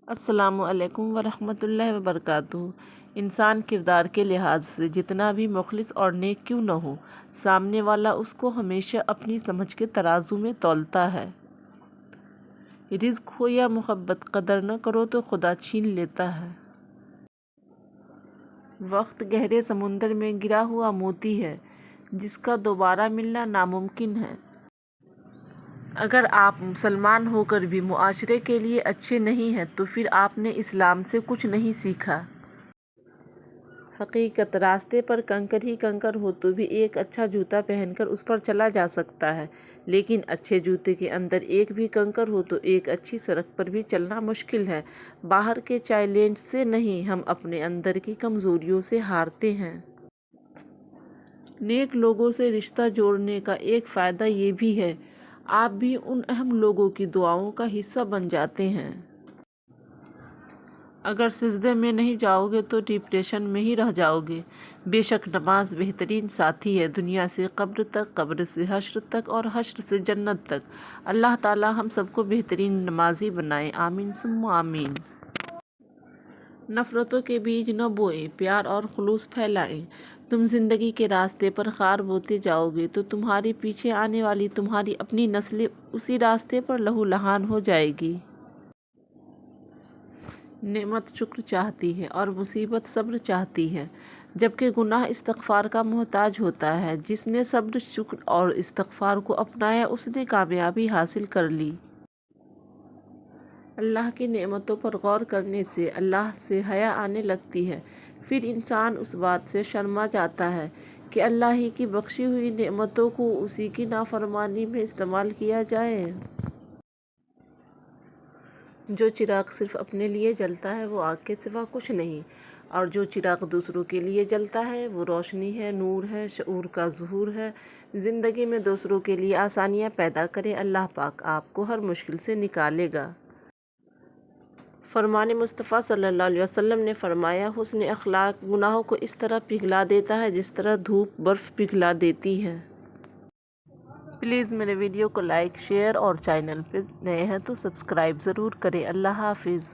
السلام علیکم ورحمۃ اللہ وبرکاتہ۔ انسان کردار کے لحاظ سے جتنا بھی مخلص اور نیک کیوں نہ ہو، سامنے والا اس کو ہمیشہ اپنی سمجھ کے ترازو میں تولتا ہے۔ رزق ہو یا محبت، قدر نہ کرو تو خدا چھین لیتا ہے۔ وقت گہرے سمندر میں گرا ہوا موتی ہے جس کا دوبارہ ملنا ناممکن ہے۔ اگر آپ مسلمان ہو کر بھی معاشرے کے لیے اچھے نہیں ہیں تو پھر آپ نے اسلام سے کچھ نہیں سیکھا۔ حقیقت، راستے پر کنکر ہی کنکر ہو تو بھی ایک اچھا جوتا پہن کر اس پر چلا جا سکتا ہے، لیکن اچھے جوتے کے اندر ایک بھی کنکر ہو تو ایک اچھی سڑک پر بھی چلنا مشکل ہے۔ باہر کے چیلنج سے نہیں، ہم اپنے اندر کی کمزوریوں سے ہارتے ہیں۔ نیک لوگوں سے رشتہ جوڑنے کا ایک فائدہ یہ بھی ہے، آپ بھی ان اہم لوگوں کی دعاؤں کا حصہ بن جاتے ہیں۔ اگر سجدے میں نہیں جاؤ گے تو ڈپریشن میں ہی رہ جاؤ گے۔ بے شک نماز بہترین ساتھی ہے، دنیا سے قبر تک، قبر سے حشر تک اور حشر سے جنت تک۔ اللہ تعالی ہم سب کو بہترین نمازی بنائے، آمین ثم آمین۔ نفرتوں کے بیج نہ بوئیں، پیار اور خلوص پھیلائیں۔ تم زندگی کے راستے پر خار بوتے جاؤ گے تو تمہارے پیچھے آنے والی تمہاری اپنی نسلیں اسی راستے پر لہو لہان ہو جائے گی۔ نعمت شکر چاہتی ہے اور مصیبت صبر چاہتی ہے، جبکہ گناہ استغفار کا محتاج ہوتا ہے۔ جس نے صبر، شکر اور استغفار کو اپنایا اس نے کامیابی حاصل کر لی۔ اللہ کی نعمتوں پر غور کرنے سے اللہ سے حیا آنے لگتی ہے، پھر انسان اس بات سے شرما جاتا ہے کہ اللہ ہی کی بخشی ہوئی نعمتوں کو اسی کی نافرمانی میں استعمال کیا جائے۔ جو چراغ صرف اپنے لیے جلتا ہے وہ آگ کے سوا کچھ نہیں، اور جو چراغ دوسروں کے لیے جلتا ہے وہ روشنی ہے، نور ہے، شعور کا ظہور ہے۔ زندگی میں دوسروں کے لیے آسانیاں پیدا کریں، اللہ پاک آپ کو ہر مشکل سے نکالے گا۔ فرمان مصطفیٰ صلی اللہ علیہ وسلم نے فرمایا، حسن اخلاق گناہوں کو اس طرح پگھلا دیتا ہے جس طرح دھوپ برف پگھلا دیتی ہے۔ پلیز میرے ویڈیو کو لائک، شیئر اور چینل پہ نئے ہیں تو سبسکرائب ضرور کریں۔ اللہ حافظ۔